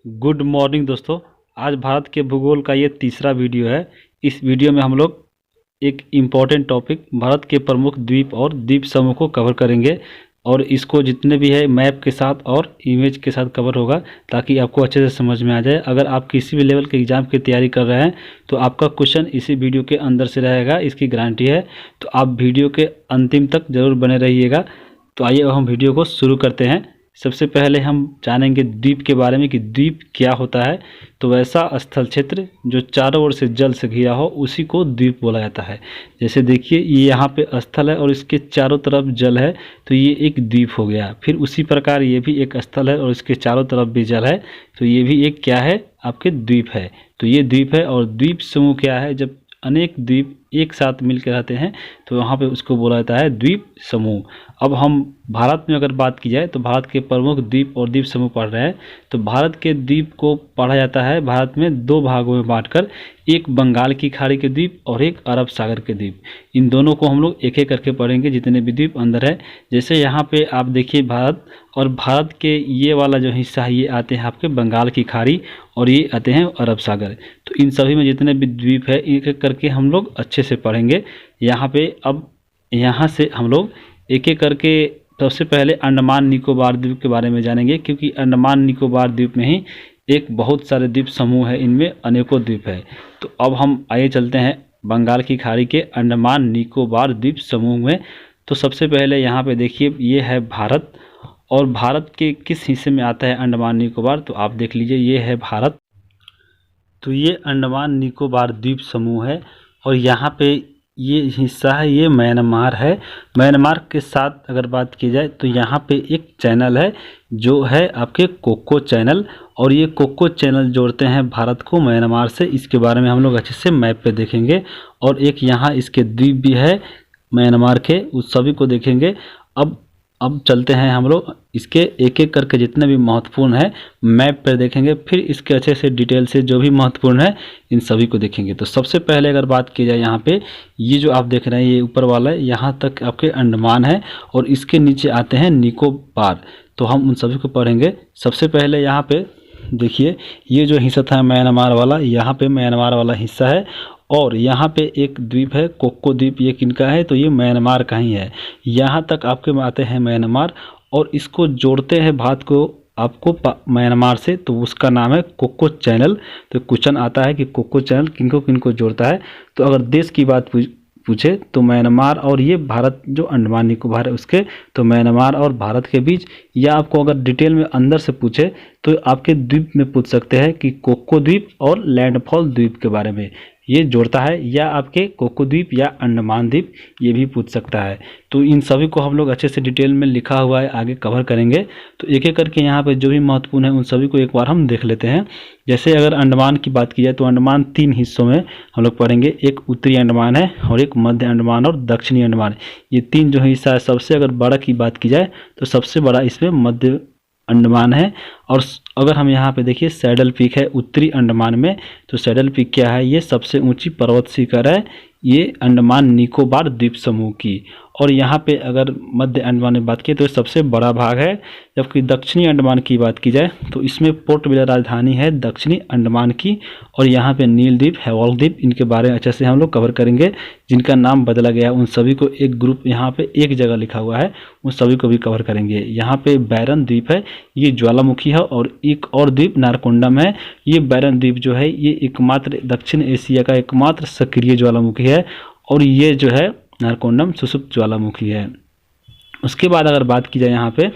Good morning दोस्तों। आज भारत के भूगोल का ये तीसरा वीडियो है। इस वीडियो में हम लोग एक इम्पॉर्टेंट टॉपिक भारत के प्रमुख द्वीप और द्वीप समूह को कवर करेंगे और इसको जितने भी है मैप के साथ और इमेज के साथ कवर होगा ताकि आपको अच्छे से समझ में आ जाए। अगर आप किसी भी लेवल के एग्ज़ाम की तैयारी कर रहे हैं तो आपका क्वेश्चन इसी वीडियो के अंदर से रहेगा, इसकी गारंटी है। तो आप वीडियो के अंतिम तक ज़रूर बने रहिएगा। तो आइए अब हम वीडियो को शुरू करते हैं। सबसे पहले हम जानेंगे द्वीप के बारे में कि द्वीप क्या होता है। तो वैसा स्थल क्षेत्र जो चारों ओर से जल से घिरा हो उसी को द्वीप बोला जाता है। जैसे देखिए ये यहाँ पे स्थल है और इसके चारों तरफ जल है तो ये एक द्वीप हो गया। फिर उसी प्रकार ये भी एक स्थल है और इसके चारों तरफ भी जल है तो ये भी एक क्या है, आपके द्वीप है। तो ये द्वीप है। और द्वीप समूह क्या है, जब अनेक द्वीप एक साथ मिलकर रहते हैं तो वहाँ पे उसको बोला जाता है द्वीप समूह। अब हम भारत में अगर बात की जाए तो भारत के प्रमुख द्वीप और द्वीप समूह पढ़ रहे हैं। तो भारत के द्वीप को पढ़ा जाता है भारत में दो भागों में बांटकर, एक बंगाल की खाड़ी के द्वीप और एक अरब सागर के द्वीप। इन दोनों को हम लोग एक एक करके पढ़ेंगे जितने भी द्वीप अंदर है। जैसे यहाँ पे आप देखिए भारत, और भारत के ये वाला जो हिस्सा है ये आते हैं आपके बंगाल की खाड़ी और ये आते हैं अरब सागर। तो इन सभी में जितने भी द्वीप है एक एक करके हम लोग अच्छे से पढ़ेंगे यहाँ पे। अब यहाँ से हम लोग एक एक करके सबसे पहले अंडमान निकोबार द्वीप के बारे में जानेंगे, क्योंकि अंडमान निकोबार द्वीप में ही एक बहुत सारे द्वीप समूह है, इनमें अनेकों द्वीप है। तो अब हम आइए चलते हैं बंगाल की खाड़ी के अंडमान निकोबार द्वीप समूह में। तो सबसे पहले यहाँ पे देखिए ये है भारत, और भारत के किस हिस्से में आता है अंडमान निकोबार, तो आप देख लीजिए ये है भारत। तो ये अंडमान निकोबार द्वीप समूह है और यहाँ पे ये हिस्सा है ये म्यांमार है। म्यांमार के साथ अगर बात की जाए तो यहाँ पे एक चैनल है जो है आपके कोको चैनल, और ये कोको चैनल जोड़ते हैं भारत को म्यांमार से। इसके बारे में हम लोग अच्छे से मैप पे देखेंगे। और एक यहाँ इसके द्वीप भी है म्यांमार के, उस सभी को देखेंगे। अब चलते हैं हम लोग इसके एक एक करके जितने भी महत्वपूर्ण है मैप पर देखेंगे, फिर इसके अच्छे से डिटेल से जो भी महत्वपूर्ण है इन सभी को देखेंगे। तो सबसे पहले अगर बात की जाए यहाँ पे ये जो आप देख रहे हैं ये ऊपर वाला है, यहाँ तक आपके अंडमान है और इसके नीचे आते हैं निकोबार। तो हम उन सभी को पढ़ेंगे। सबसे पहले यहाँ पे देखिए ये जो हिस्सा था म्यांमार वाला, यहाँ पे म्यांमार वाला हिस्सा है। और यहाँ पे एक द्वीप है कोको द्वीप, ये किनका है, तो ये म्यांमार का ही है। यहाँ तक आपके आते हैं म्यांमार और इसको जोड़ते हैं भारत को आपको म्यांमार से, तो उसका नाम है कोको चैनल। तो क्वेश्चन आता है कि कोको चैनल किनको किनको जोड़ता है। तो अगर देश की बात पूछे तो म्यांमार और ये भारत जो अंडमान निकोबार है उसके, तो म्यांमार और भारत के बीच, या आपको अगर डिटेल में अंदर से पूछे तो आपके द्वीप में पूछ सकते हैं कि कोको द्वीप और लैंडफॉल द्वीप के बारे में ये जोड़ता है, या आपके कोको द्वीप या अंडमान द्वीप ये भी पूछ सकता है। तो इन सभी को हम लोग अच्छे से डिटेल में लिखा हुआ है आगे कवर करेंगे। तो एक एक करके यहाँ पे जो भी महत्वपूर्ण है उन सभी को एक बार हम देख लेते हैं। जैसे अगर अंडमान की बात की जाए तो अंडमान तीन हिस्सों में हम लोग पढ़ेंगे, एक उत्तरी अंडमान है और एक मध्य अंडमान और दक्षिणी अंडमान। ये तीन जो हिस्सा है, सबसे अगर बड़ा की बात की जाए तो सबसे बड़ा इसमें मध्य अंडमान है। और अगर हम यहाँ पे देखिए सैडल पीक है उत्तरी अंडमान में, तो सैडल पीक क्या है, ये सबसे ऊंची पर्वत शिखर है ये अंडमान निकोबार द्वीप समूह की। और यहाँ पे अगर मध्य अंडमान में बात की तो सबसे बड़ा भाग है। जबकि दक्षिणी अंडमान की बात की जाए तो इसमें पोर्ट ब्लेयर राजधानी है दक्षिणी अंडमान की। और यहाँ पे नील द्वीप, हैवॉल्क द्वीप, इनके बारे में अच्छे से हम लोग कवर करेंगे। जिनका नाम बदला गया है उन सभी को एक ग्रुप यहाँ पे एक जगह लिखा हुआ है, उन सभी को भी कवर करेंगे। यहाँ पे बैरन द्वीप है, ये ज्वालामुखी है। और एक और द्वीप नारकोंडम है। ये बैरन द्वीप जो है ये एकमात्र दक्षिण एशिया का एकमात्र सक्रिय ज्वालामुखी है, और ये जो है नारकोंडम सुषुप्त ज्वालामुखी है। उसके बाद अगर बात की जाए यहाँ पे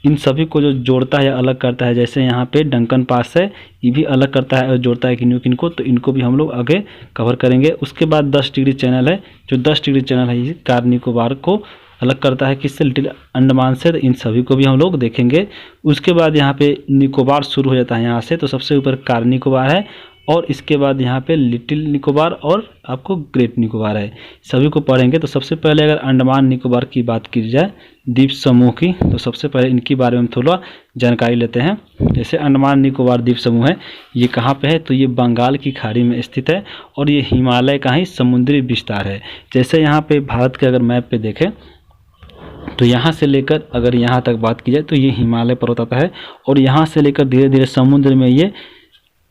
इन सभी को जो जोड़ता है या अलग करता है, जैसे यहाँ पे डंकन पास है, ये भी अलग करता है और जोड़ता है किनको, तो इनको भी हम लोग आगे कवर करेंगे। उसके बाद 10 डिग्री चैनल है, जो 10 डिग्री चैनल है ये कार निकोबार को अलग करता है किससे, लिटिल अंडमान से। तो इन सभी को भी हम लोग देखेंगे। उसके बाद यहाँ पे निकोबार शुरू हो जाता है यहाँ से, तो सबसे ऊपर कार निकोबार है और इसके बाद यहाँ पे लिटिल निकोबार और आपको ग्रेट निकोबार है, सभी को पढ़ेंगे। तो सबसे पहले अगर अंडमान निकोबार की बात की जाए द्वीप समूह की, तो सबसे पहले इनके बारे में थोड़ा जानकारी लेते हैं। जैसे अंडमान निकोबार द्वीप समूह है, ये कहाँ पे है, तो ये बंगाल की खाड़ी में स्थित है और ये हिमालय का ही समुद्री विस्तार है। जैसे यहाँ पे भारत के अगर मैप पे देखें तो यहाँ से लेकर अगर यहाँ तक बात की जाए तो ये हिमालय पर्वत आता है, और यहाँ से लेकर धीरे धीरे समुद्र में ये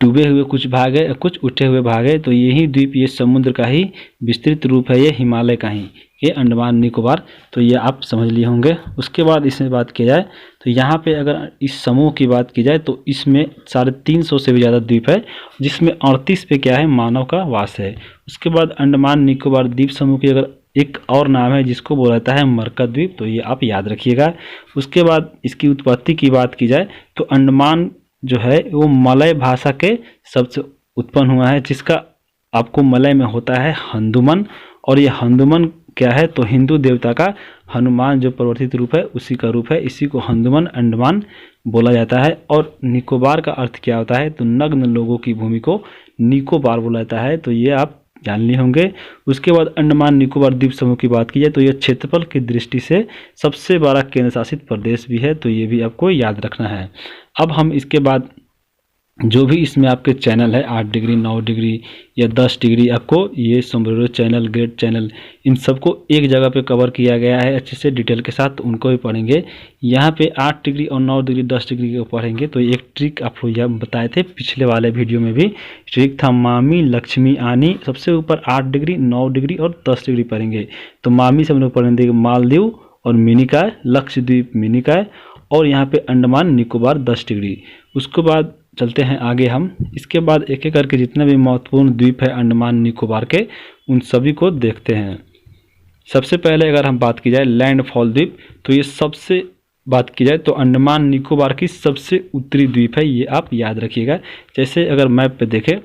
डूबे हुए कुछ भाग है, कुछ उठे हुए भाग है। तो यही द्वीप ये समुद्र का ही विस्तृत रूप है, ये हिमालय का ही, ये अंडमान निकोबार। तो ये आप समझ लिए होंगे। उसके बाद इसमें बात की जाए तो यहाँ पे अगर इस समूह की बात की जाए तो इसमें 350 से भी ज़्यादा द्वीप है, जिसमें 38 पे क्या है, मानव का वास है। उसके बाद अंडमान निकोबार द्वीप समूह की अगर एक और नाम है जिसको बोला जाता है मरकत द्वीप, तो ये आप याद रखिएगा। उसके बाद इसकी उत्पत्ति की बात की जाए तो अंडमान जो है वो मलय भाषा के शब्द से उत्पन्न हुआ है, जिसका आपको मलय में होता है हंदुमन, और ये हंदुमन क्या है, तो हिंदू देवता का हनुमान जो परिवर्तित रूप है उसी का रूप है, इसी को हंदुमन अंडमान बोला जाता है। और निकोबार का अर्थ क्या होता है, तो नग्न लोगों की भूमि को निकोबार बोला जाता है। तो ये आप जान लिए होंगे। उसके बाद अंडमान निकोबार द्वीप समूह की बात की जाए तो यह क्षेत्रफल की दृष्टि से सबसे बड़ा केंद्र शासित प्रदेश भी है, तो ये भी आपको याद रखना है। अब हम इसके बाद जो भी इसमें आपके चैनल है 8 डिग्री 9 डिग्री या 10 डिग्री, आपको ये सोमब्रेरो चैनल, ग्रेट चैनल, इन सबको एक जगह पे कवर किया गया है अच्छे से डिटेल के साथ, तो उनको भी पढ़ेंगे। यहाँ पे 8 डिग्री और 9 डिग्री 10 डिग्री को पढ़ेंगे तो एक ट्रिक आप लोग यह बताए थे पिछले वाले वीडियो में भी, ट्रिक था मामी लक्ष्मी आनी। सबसे ऊपर 8 डिग्री 9 डिग्री और 10 डिग्री पढ़ेंगे। तो मामी से हम लोग पढ़ेंगे मालदीव और मिनिकॉय, लक्षद्वीप मिनिकॉय, और यहाँ पे अंडमान निकोबार 10 डिग्री। उसके बाद चलते हैं आगे हम, इसके बाद एक एक करके जितने भी महत्वपूर्ण द्वीप है अंडमान निकोबार के, उन सभी को देखते हैं। सबसे पहले अगर हम बात की जाए लैंडफॉल द्वीप, तो ये सबसे बात की जाए तो अंडमान निकोबार की सबसे उत्तरी द्वीप है, ये आप याद रखिएगा। जैसे अगर मैप पे देखें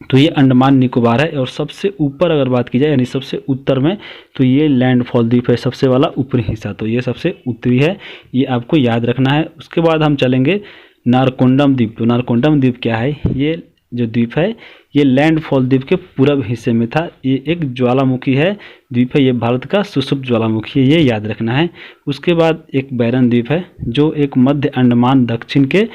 तो ये अंडमान निकोबार है, और सबसे ऊपर अगर बात की जाए यानी सबसे उत्तर में तो ये लैंडफॉल द्वीप है, सबसे वाला ऊपरी हिस्सा, तो ये सबसे उत्तरी है, ये आपको याद रखना है। उसके बाद हम चलेंगे नारकोंडम द्वीप। तो नारकोंडम द्वीप क्या है, ये जो द्वीप है ये लैंडफॉल द्वीप के पूर्व हिस्से में था। ये एक ज्वालामुखी है द्वीप है, ये भारत का सुषुप्त ज्वालामुखी है, ये याद रखना है। उसके बाद एक बैरन द्वीप है जो एक मध्य अंडमान दक्षिण के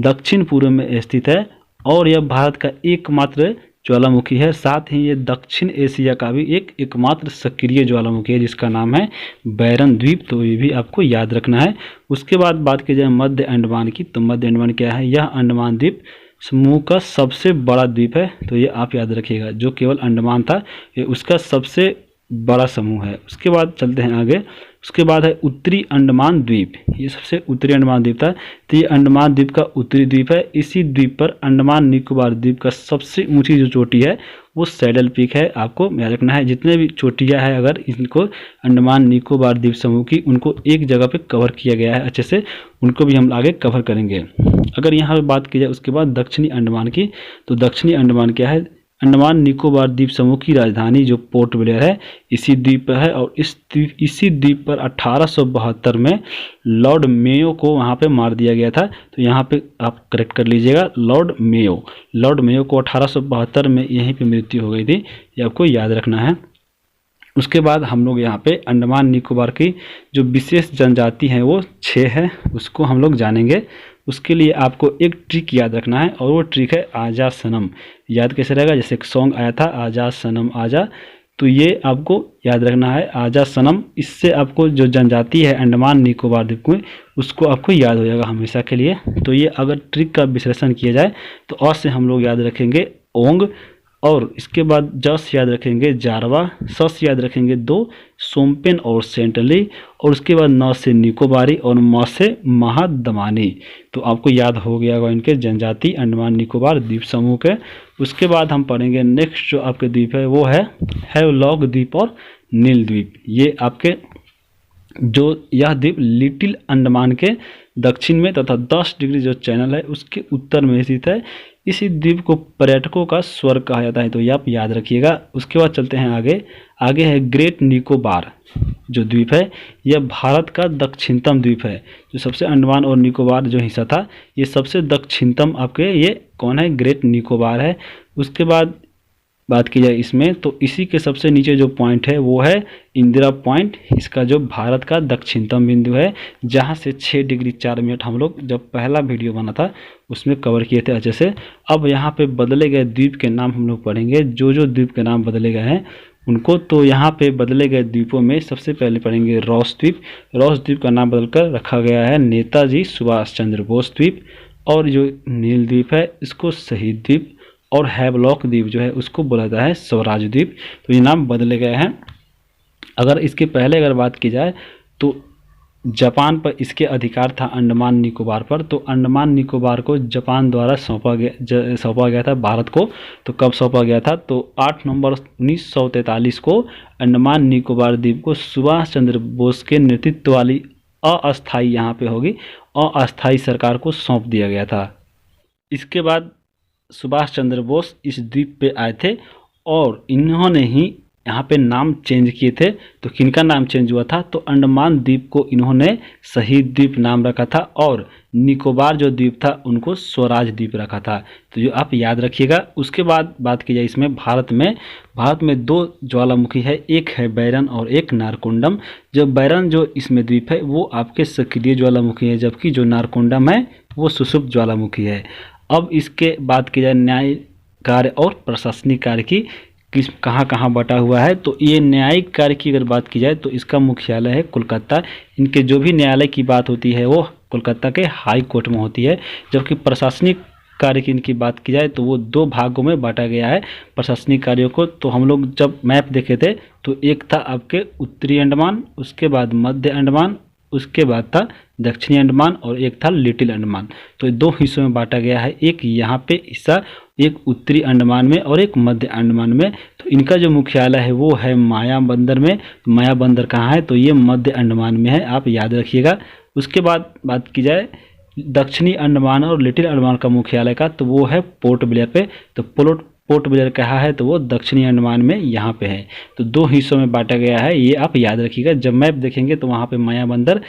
दक्षिण पूर्व में स्थित है, और यह भारत का एकमात्र ज्वालामुखी है। साथ ही ये दक्षिण एशिया का भी एक एकमात्र सक्रिय ज्वालामुखी है जिसका नाम है बैरन द्वीप, तो ये भी आपको याद रखना है। उसके बाद बात की जाए मध्य अंडमान की, तो मध्य अंडमान क्या है, यह अंडमान द्वीप समूह का सबसे बड़ा द्वीप है, तो ये आप याद रखिएगा। जो केवल अंडमान था ये उसका सबसे बड़ा समूह है। उसके बाद चलते हैं आगे, उसके बाद है उत्तरी अंडमान द्वीप, ये सबसे उत्तरी अंडमान द्वीप था, तो ये अंडमान द्वीप का उत्तरी द्वीप है। इसी द्वीप पर अंडमान निकोबार द्वीप का सबसे ऊंची जो चोटी है वो सैडल पीक है, आपको याद रखना है। जितने भी चोटियाँ हैं अगर इनको अंडमान निकोबार द्वीप समूह की, उनको एक जगह पे कवर किया गया है अच्छे से, उनको भी हम आगे कवर करेंगे। अगर यहाँ पर बात की जाए उसके बाद दक्षिणी अंडमान की, तो दक्षिणी अंडमान क्या है, अंडमान निकोबार द्वीप समूह की राजधानी जो पोर्ट ब्लेयर है इसी द्वीप पर है, और इसी द्वीप पर 1872 में लॉर्ड मेयो को वहाँ पे मार दिया गया था। तो यहाँ पे आप करेक्ट कर लीजिएगा, लॉर्ड मेयो को 1872 में यहीं पे मृत्यु हो गई थी, ये आपको याद रखना है। उसके बाद हम लोग यहाँ पे अंडमान निकोबार की जो विशेष जनजाति है वो 6 है, उसको हम लोग जानेंगे। उसके लिए आपको एक ट्रिक याद रखना है, और वो ट्रिक है आजा सनम। याद कैसे रहेगा, जैसे एक सॉन्ग आया था आजा सनम आजा, तो ये आपको याद रखना है आजा सनम। इससे आपको जो जनजाति है अंडमान निकोबार द्वीप में उसको आपको याद हो जाएगा हमेशा के लिए। तो ये अगर ट्रिक का विश्लेषण किया जाए तो अ से हम लोग याद रखेंगे ओंग, और इसके बाद जस याद रखेंगे जारवा, सस याद रखेंगे 2 सोमपेन और सेंटली, और उसके बाद न से निकोबारी और म से महादमानी। तो आपको याद हो गया होगा इनके जनजाति अंडमान निकोबार द्वीप समूह के। उसके बाद हम पढ़ेंगे नेक्स्ट जो आपके द्वीप है वो है हैवलॉक द्वीप और नील द्वीप। ये आपके जो यह द्वीप लिटिल अंडमान के दक्षिण में तथा 10 डिग्री जो चैनल है उसके उत्तर में स्थित है। इसी द्वीप को पर्यटकों का स्वर्ग कहा जाता है, तो ये आप याद रखिएगा। उसके बाद चलते हैं आगे है ग्रेट निकोबार जो द्वीप है, यह भारत का दक्षिणतम द्वीप है। जो सबसे अंडमान और निकोबार जो हिस्सा था ये सबसे दक्षिणतम आपके ये कौन है, ग्रेट निकोबार है। उसके बाद बात की जाए इसमें तो इसी के सबसे नीचे जो पॉइंट है वो है इंदिरा पॉइंट, इसका जो भारत का दक्षिणतम बिंदु है, जहां से 6 डिग्री 4 मिनट हम लोग जब पहला वीडियो बना था उसमें कवर किए थे अच्छे से। अब यहाँ पे बदले गए द्वीप के नाम हम लोग पढ़ेंगे। जो द्वीप के नाम बदले गए हैं उनको। तो यहाँ पे बदले गए द्वीपों में सबसे पहले पढ़ेंगे रॉस द्वीप। रॉस द्वीप का नाम बदलकर रखा गया है नेताजी सुभाष चंद्र बोस द्वीप। और जो नील द्वीप है इसको शहीद द्वीप, और हैवलॉक द्वीप जो है उसको बोला जाता है स्वराज द्वीप। तो ये नाम बदले गए हैं। अगर इसके पहले अगर बात की जाए तो जापान पर इसके अधिकार था अंडमान निकोबार पर। तो अंडमान निकोबार को जापान द्वारा सौंपा गया था भारत को। तो कब सौंपा गया था? तो 8 नवंबर 1943 को अंडमान निकोबार द्वीप को सुभाष चंद्र बोस के नेतृत्व वाली अस्थायी, यहाँ पे होगी, अस्थायी सरकार को सौंप दिया गया था। इसके बाद सुभाष चंद्र बोस इस द्वीप पे आए थे और इन्होंने ही यहाँ पे नाम चेंज किए थे। तो किनका नाम चेंज हुआ था? तो अंडमान द्वीप को इन्होंने शहीद द्वीप नाम रखा था और निकोबार जो द्वीप था उनको स्वराज द्वीप रखा था। तो जो आप याद रखिएगा। उसके बाद बात की जाए इसमें भारत में 2 ज्वालामुखी है, एक है बैरन और एक नारकोंडम। जो बैरन जो इसमें द्वीप है वो आपके सक्रिय ज्वालामुखी है, जबकि जो नारकोंडम है वो सुषुप्त ज्वालामुखी है। अब इसके बात की जाए न्याय कार्य और प्रशासनिक कार्य की, किस कहाँ बटा हुआ है। तो ये न्यायिक कार्य की अगर बात की जाए तो इसका मुख्यालय है कोलकाता। इनके जो भी न्यायालय की बात होती है वो कोलकाता के हाई कोर्ट में होती है। जबकि प्रशासनिक कार्य की इनकी बात की जाए तो वो 2 भागों में बांटा गया है प्रशासनिक कार्यों को। तो हम लोग जब मैप देखे थे तो एक था आपके उत्तरी अंडमान, उसके बाद मध्य अंडमान, उसके बाद था दक्षिणी अंडमान और एक था लिटिल अंडमान। तो 2 हिस्सों में बांटा गया है, एक यहाँ पे हिस्सा, एक उत्तरी अंडमान में और एक मध्य अंडमान में। तो इनका जो मुख्यालय है वो है माया बंदर में। माया बंदर कहाँ है? तो ये मध्य अंडमान में है, आप याद रखिएगा। उसके बाद बात की जाए दक्षिणी अंडमान और लिटिल अंडमान का मुख्यालय का, तो वो है पोर्ट ब्लेयर पे। तो पोर्ट ब्लेयर कहाँ है? तो वो दक्षिणी अंडमान में यहाँ पे है। तो 2 हिस्सों में बांटा गया है, ये आप याद रखिएगा। जब मैप देखेंगे तो वहाँ पे माया बंदर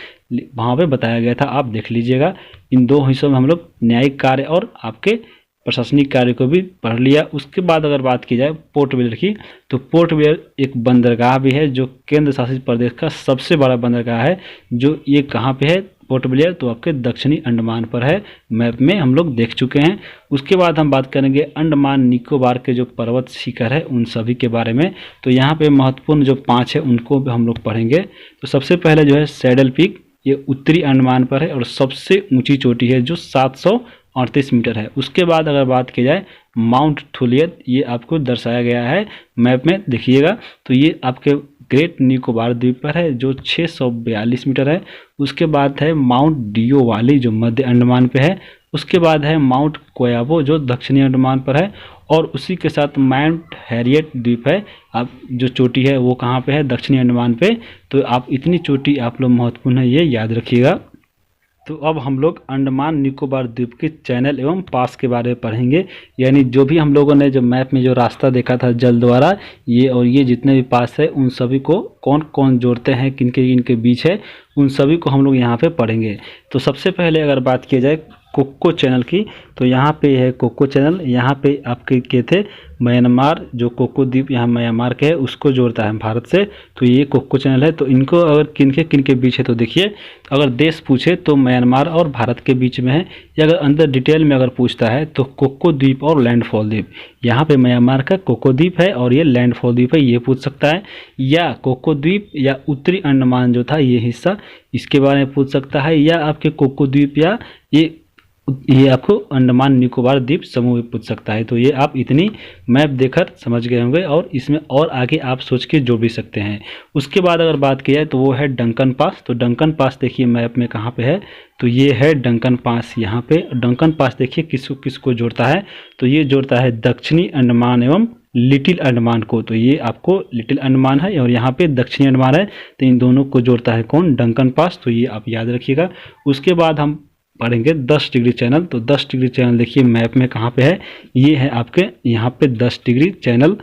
वहाँ पे बताया गया था, आप देख लीजिएगा। इन 2 हिस्सों में हम लोग न्यायिक कार्य और आपके प्रशासनिक कार्य को भी पढ़ लिया। उसके बाद अगर बात की जाए पोर्ट ब्लेयर की, तो पोर्ट ब्लेयर एक बंदरगाह भी है जो केंद्र शासित प्रदेश का सबसे बड़ा बंदरगाह है। जो ये कहाँ पे है पोर्ट ब्लेयर? तो आपके दक्षिणी अंडमान पर है, मैप में हम लोग देख चुके हैं। उसके बाद हम बात करेंगे अंडमान निकोबार के जो पर्वत शिखर है उन सभी के बारे में। तो यहाँ पे महत्वपूर्ण जो 5 है उनको भी हम लोग पढ़ेंगे। तो सबसे पहले जो है सैडल पीक, ये उत्तरी अंडमान पर है और सबसे ऊंची चोटी है जो 738 मीटर है। उसके बाद अगर बात की जाए माउंट थुलियत, ये आपको दर्शाया गया है मैप में, देखिएगा। तो ये आपके ग्रेट निकोबार द्वीप पर है जो 642 मीटर है। उसके बाद है माउंट डियो वाली जो मध्य अंडमान पे है। उसके बाद है माउंट कोयाबो जो दक्षिणी अंडमान पर है। और उसी के साथ माउंट हैरियट द्वीप है, आप जो चोटी है वो कहाँ पे है? दक्षिणी अंडमान पे। तो आप इतनी चोटी आप लोग महत्वपूर्ण है, ये याद रखिएगा। तो अब हम लोग अंडमान निकोबार द्वीप के चैनल एवं पास के बारे में पढ़ेंगे। यानी जो भी हम लोगों ने जो मैप में जो रास्ता देखा था जल द्वारा, ये और ये जितने भी पास है उन सभी को कौन कौन जोड़ते हैं, किनके बीच है, उन सभी को हम लोग यहाँ पे पढ़ेंगे। तो सबसे पहले अगर बात की जाए कोको चैनल की, तो यहाँ पे है कोको चैनल। यहाँ पे आपके थे म्यांमार, जो कोको द्वीप यहाँ म्यांमार के है उसको जोड़ता है भारत से। तो ये कोको चैनल है। तो इनको अगर किनके बीच है तो देखिए, अगर देश पूछे तो म्यांमार और भारत के बीच में है, या अगर अंदर डिटेल में अगर पूछता है तो कोको द्वीप और लैंडफॉल द्वीप, यहाँ पे म्यांमार का कोको द्वीप है और ये लैंडफॉल द्वीप है, ये पूछ सकता है। या कोको द्वीप या उत्तरी अंडमान जो था ये हिस्सा, इसके बारे में पूछ सकता है। या आपके कोको द्वीप या ये आपको अंडमान निकोबार द्वीप समूह में पूछ सकता है। तो ये आप इतनी मैप देखकर समझ गए होंगे और इसमें और आगे आप सोच के जोड़ भी सकते हैं। उसके बाद अगर बात की जाए तो वो है डंकन पास। तो डंकन पास देखिए मैप में कहाँ पे है? तो ये है डंकन पास यहाँ पे। डंकन पास देखिए किसको जोड़ता है? तो ये जोड़ता है दक्षिणी अंडमान एवं लिटिल अंडमान को। तो ये आपको लिटिल अंडमान है और यहाँ पे दक्षिणी अंडमान है, तो इन दोनों को जोड़ता है कौन? Duncan pass. तो ये आप याद रखिएगा। उसके बाद हम पढ़ेंगे 10 डिग्री चैनल। तो 10 डिग्री चैनल देखिए मैप में कहाँ पे है? ये है आपके यहाँ पे 10 डिग्री चैनल।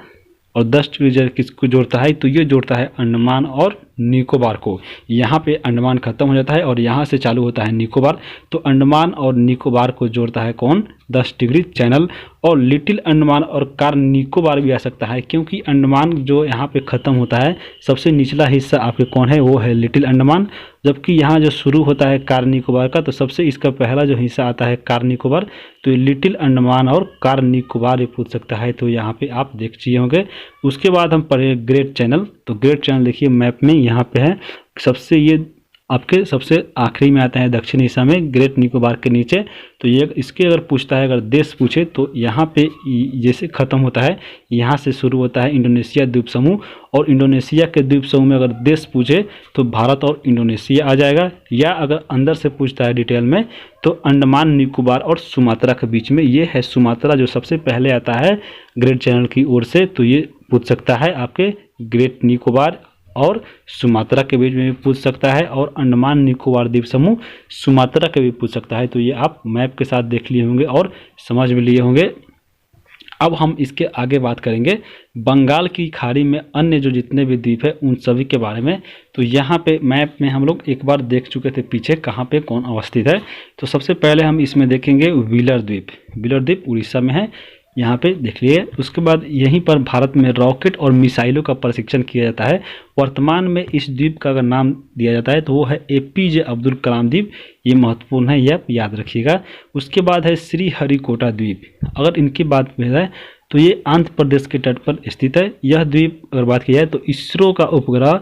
और 10 डिग्री चैनल किसको जोड़ता है? तो ये जोड़ता है अंडमान और निकोबार को। यहाँ पे अंडमान खत्म हो जाता है और यहाँ से चालू होता है निकोबार। तो अंडमान और निकोबार को जोड़ता है कौन? 10 डिग्री चैनल। और लिटिल अंडमान और कार निकोबार भी आ सकता है, क्योंकि अंडमान जो यहाँ पे ख़त्म होता है, सबसे निचला हिस्सा आपके कौन है? वो है लिटिल अंडमान। जबकि यहाँ जो शुरू होता है कार निकोबार का, तो सबसे इसका पहला जो हिस्सा आता है कार निकोबार। तो लिटिल अंडमान और कार निकोबार भी पूछ सकता है। तो यहाँ पे आप देख चाहिए होंगे। उसके बाद हम पढ़े ग्रेट चैनल। तो ग्रेट चैनल देखिए मैप में यहाँ पे है, सबसे ये आपके सबसे आखिरी में आता है दक्षिण एशिया में, ग्रेट निकोबार के नीचे। तो ये इसके अगर पूछता है, अगर देश पूछे तो यहाँ पे जैसे ख़त्म होता है यहाँ से शुरू होता है इंडोनेशिया द्वीप समूह, और इंडोनेशिया के द्वीप समूह में अगर देश पूछे तो भारत और इंडोनेशिया आ जाएगा। या अगर अंदर से पूछता है डिटेल में तो अंडमान निकोबार और सुमात्रा के बीच में ये है सुमात्रा, जो सबसे पहले आता है ग्रेट चैनल की ओर से। तो ये पूछ सकता है आपके ग्रेट निकोबार और सुमात्रा के बीच में भी पूछ सकता है, और अंडमान निकोबार द्वीप समूह सुमात्रा के भी पूछ सकता है। तो ये आप मैप के साथ देख लिए होंगे और समझ भी लिए होंगे। अब हम इसके आगे बात करेंगे बंगाल की खाड़ी में अन्य जो जितने भी द्वीप है उन सभी के बारे में। तो यहाँ पे मैप में हम लोग एक बार देख चुके थे पीछे कहाँ पे कौन अवस्थित है। तो सबसे पहले हम इसमें देखेंगे व्हीलर द्वीप। व्हीलर द्वीप उड़ीसा में है, यहाँ पे देख लिए। उसके बाद यहीं पर भारत में रॉकेट और मिसाइलों का प्रशिक्षण किया जाता है। वर्तमान में इस द्वीप का अगर नाम दिया जाता है तो वो है APJ अब्दुल कलाम द्वीप। ये महत्वपूर्ण है, ये आप याद रखिएगा। उसके बाद है श्रीहरिकोटा द्वीप। अगर इनकी बात की जाए तो ये आंध्र प्रदेश के तट पर स्थित है। यह द्वीप अगर बात की जाए तो इसरो का उपग्रह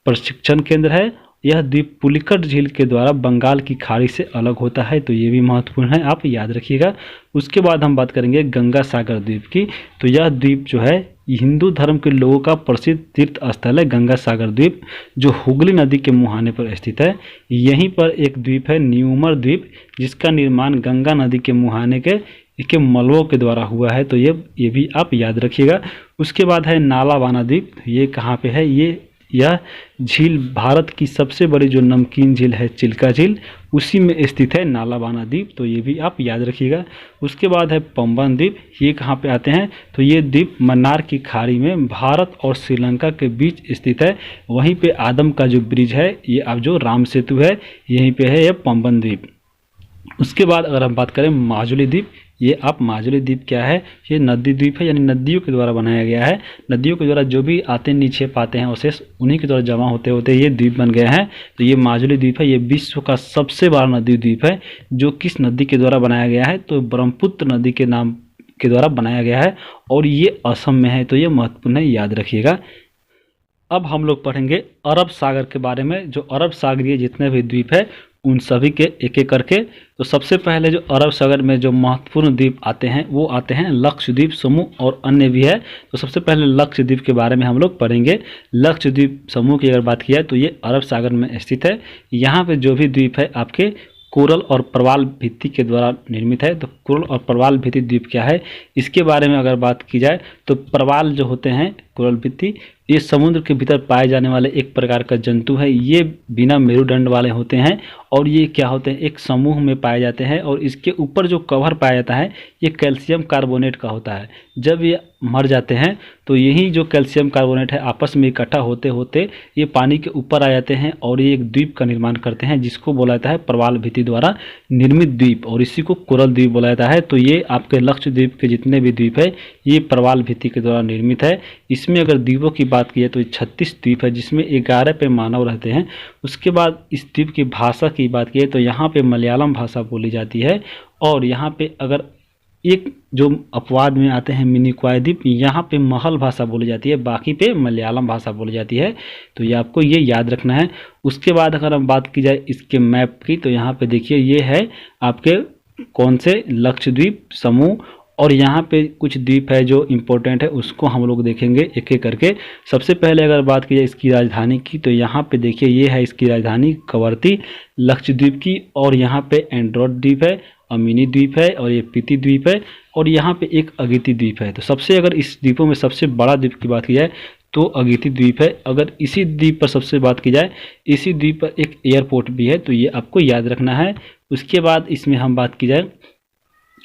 प्रशिक्षण केंद्र है। यह द्वीप पुलिकट झील के द्वारा बंगाल की खाड़ी से अलग होता है, तो ये भी महत्वपूर्ण है, आप याद रखिएगा। उसके बाद हम बात करेंगे गंगा सागर द्वीप की। तो यह द्वीप जो है हिंदू धर्म के लोगों का प्रसिद्ध तीर्थ स्थल है गंगा सागर द्वीप, जो हुगली नदी के मुहाने पर स्थित है। यहीं पर एक द्वीप है न्यूमर द्वीप, जिसका निर्माण गंगा नदी के मुहाने के मलबों के द्वारा हुआ है। तो ये भी आप याद रखिएगा। उसके बाद है नालाबाना द्वीप। ये कहाँ पे है? यह झील भारत की सबसे बड़ी जो नमकीन झील है चिल्का झील, उसी में स्थित है नालाबाना द्वीप। तो ये भी आप याद रखिएगा। उसके बाद है पंबन द्वीप। ये कहाँ पे आते हैं? तो ये द्वीप मन्नार की खाड़ी में भारत और श्रीलंका के बीच स्थित है। वहीं पे आदम का जो ब्रिज है, ये अब जो राम सेतु है, यहीं पे है ये पंबन द्वीप। उसके बाद अगर हम बात करें माजुली द्वीप, ये आप माजुली द्वीप क्या है? ये नदी द्वीप है, यानी नदियों के द्वारा बनाया गया है। नदियों के द्वारा जो भी आते निक्षेप आते हैं अवशेष, उन्हीं के द्वारा जमा होते होते ये द्वीप बन गए हैं। तो ये माजुली द्वीप है। ये विश्व का सबसे बड़ा नदी द्वीप है। जो किस नदी के द्वारा बनाया गया है? तो ब्रह्मपुत्र नदी के नाम के द्वारा बनाया गया है, और ये असम में है। तो ये महत्वपूर्ण है, याद रखिएगा। अब हम लोग पढ़ेंगे अरब सागर के बारे में। जो अरब सागरीय जितने भी द्वीप है उन सभी के एक एक करके। तो सबसे पहले जो अरब सागर में जो महत्वपूर्ण द्वीप आते हैं वो आते हैं लक्षद्वीप समूह, और अन्य भी है। तो सबसे पहले लक्षद्वीप के बारे में हम लोग पढ़ेंगे। लक्षद्वीप समूह की अगर बात की जाए तो ये अरब सागर में स्थित है। यहाँ पे जो भी द्वीप है आपके कोरल और प्रवाल भित्ति के द्वारा निर्मित है। तो कोरल और प्रवाल भित्ति द्वीप क्या है, इसके बारे में अगर बात की जाए तो प्रवाल जो होते हैं, कोरल भित्ति, ये समुद्र के भीतर पाए जाने वाले एक प्रकार का जंतु है। ये बिना मेरुदंड वाले होते हैं, और ये क्या होते हैं, एक समूह में पाए जाते हैं। और इसके ऊपर जो कवर पाया जाता है ये कैल्शियम कार्बोनेट का होता है। जब ये मर जाते हैं तो यही जो कैल्शियम कार्बोनेट है आपस में इकट्ठा होते होते ये पानी के ऊपर आ जाते हैं, और ये एक द्वीप का निर्माण करते हैं, जिसको बोला जाता है प्रवाल भित्ति द्वारा निर्मित द्वीप, और इसी को कोरल द्वीप बोला जाता है। तो ये आपके लक्षद्वीप के जितने भी द्वीप है ये प्रवाल भित्ति के द्वारा निर्मित है। इसमें अगर द्वीपों की बात की जाए तो 36 द्वीप है, जिसमें 11 पे मानव रहते हैं। उसके बाद इस द्वीप की भाषा की बात की जाए तो यहाँ पे मलयालम भाषा बोली जाती है। और यहाँ पे अगर एक जो अपवाद में आते हैं मिनिकॉय द्वीप, यहाँ पे महल भाषा बोली जाती है, बाकी पे मलयालम भाषा बोली जाती है। तो ये आपको ये याद रखना है। उसके बाद अगर हम बात की जाए इसके मैप की, तो यहाँ पे देखिए ये है आपके कौन से लक्षद्वीप समूह, और यहाँ पे कुछ द्वीप है जो इम्पोर्टेंट है, उसको हम लोग देखेंगे एक एक करके। सबसे पहले अगर बात की जाए इसकी राजधानी की, तो यहाँ पे देखिए ये है इसकी राजधानी कवरत्ती लक्षद्वीप की। और यहाँ पे एंड्रोड द्वीप है, अमीनी द्वीप है, और ये पीती द्वीप है, और यहाँ पे एक अगिती द्वीप है। तो सबसे अगर इस द्वीपों में सबसे बड़ा द्वीप की बात की जाए तो अगिती द्वीप है। अगर इसी द्वीप पर सबसे बात की जाए, इसी द्वीप पर एक एयरपोर्ट भी है, तो ये आपको याद रखना है। उसके बाद इसमें हम बात की जाए,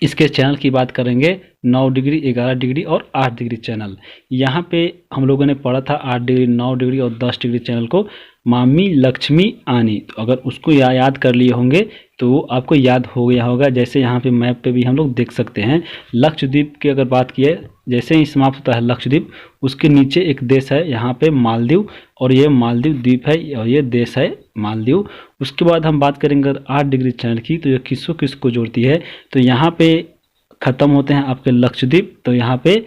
इसके चैनल की बात करेंगे 9 डिग्री, 11 डिग्री और 8 डिग्री चैनल। यहाँ पे हम लोगों ने पढ़ा था 8 डिग्री, 9 डिग्री और 10 डिग्री चैनल को, मामी लक्ष्मी आनी। तो अगर उसको याद कर लिए होंगे तो वो आपको याद हो गया होगा। जैसे यहाँ पे मैप पे भी हम लोग देख सकते हैं। लक्षद्वीप की अगर बात की है, जैसे ही समाप्त होता है लक्षद्वीप, उसके नीचे एक देश है यहाँ पे मालदीव, और ये मालदीव द्वीप है और ये देश है मालदीव। उसके बाद हम बात करेंगे 8 डिग्री चैनल की, तो ये किसको जोड़ती है, तो यहाँ पे ख़त्म होते हैं आपके लक्षद्वीप। तो यहाँ पे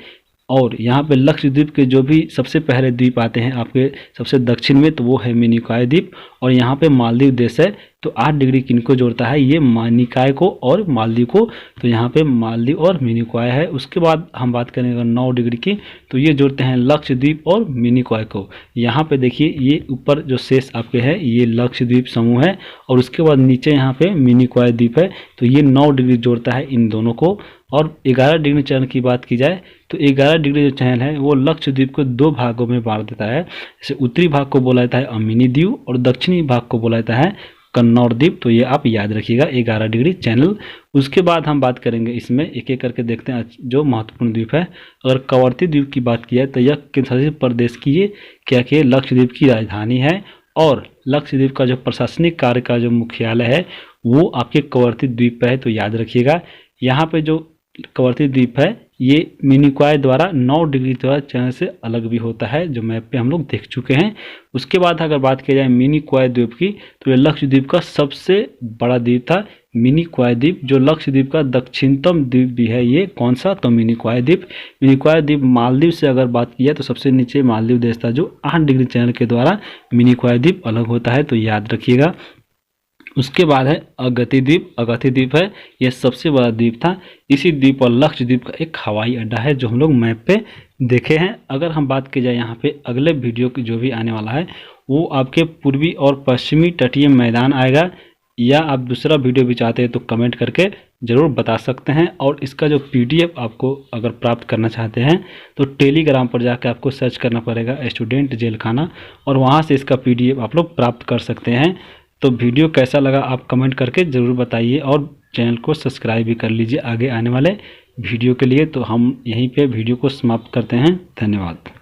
और यहाँ पे लक्षद्वीप के जो भी सबसे पहले द्वीप आते हैं आपके सबसे दक्षिण में, तो वो है मिनिकॉय द्वीप। और यहाँ पे मालदीव देश है, तो 8 डिग्री किनको जोड़ता है, ये मिनिकॉय को और मालदीव को। तो यहाँ पे मालदीव और मिनिकॉय है। उसके बाद हम बात करेंगे 9 डिग्री की, तो ये जोड़ते हैं लक्षद्वीप और मिनिकॉय को। यहाँ पे देखिए ये ऊपर जो शेष आपके है ये लक्षद्वीप समूह है, और उसके बाद नीचे यहाँ पे मिनिकॉय द्वीप है। तो ये 9 डिग्री जोड़ता है इन दोनों को। और 11 डिग्री चैनल की बात की जाए तो 11 डिग्री जो चैनल है वो लक्षद्वीप को 2 भागों में बांट देता है। जैसे उत्तरी भाग को बोला जाता है अमीनी द्वीप और दक्षिणी भाग को बोला जाता है कन्नौर द्वीप। तो ये आप याद रखिएगा 11 डिग्री चैनल। उसके बाद हम बात करेंगे इसमें एक एक करके देखते हैं जो महत्वपूर्ण द्वीप है। अगर कवरती द्वीप की बात की जाए तो यह केंद्रशासित प्रदेश की ये क्या कि लक्षद्वीप की राजधानी है, और लक्षद्वीप का जो प्रशासनिक कार्य का जो मुख्यालय है वो आपके कवरती द्वीप पे है। तो याद रखिएगा यहाँ पे जो कवरती द्वीप है ये मिनिकॉय द्वारा 9 डिग्री द्वारा चैनल से अलग भी होता है, जो मैप पे हम लोग देख चुके हैं। उसके बाद अगर बात की जाए मिनिकॉय द्वीप की, तो ये लक्षद्वीप का सबसे बड़ा द्वीप था मिनिकॉय द्वीप, जो लक्षद्वीप का दक्षिणतम द्वीप भी है। ये कौन सा, तो मिनिकॉय द्वीप। मिनिकॉय द्वीप मालदीव से अगर बात की जाए तो सबसे नीचे मालदीव देश था, जो 8 डिग्री चैनल के द्वारा मिनिकॉय द्वीप अलग होता है। तो याद रखिएगा। उसके बाद है अगति द्वीप। अगति द्वीप है यह सबसे बड़ा द्वीप था। इसी द्वीप और लक्षद्वीप का एक हवाई अड्डा है, जो हम लोग मैप पे देखे हैं। अगर हम बात की जाए यहाँ पे अगले वीडियो की जो भी आने वाला है वो आपके पूर्वी और पश्चिमी तटीय मैदान आएगा, या आप दूसरा वीडियो भी चाहते हैं तो कमेंट करके ज़रूर बता सकते हैं। और इसका जो PDF आपको अगर प्राप्त करना चाहते हैं तो टेलीग्राम पर जाकर आपको सर्च करना पड़ेगा स्टूडेंट जेल खाना, और वहाँ से इसका PDF आप लोग प्राप्त कर सकते हैं। तो वीडियो कैसा लगा आप कमेंट करके ज़रूर बताइए, और चैनल को सब्सक्राइब भी कर लीजिए आगे आने वाले वीडियो के लिए। तो हम यहीं पे वीडियो को समाप्त करते हैं। धन्यवाद।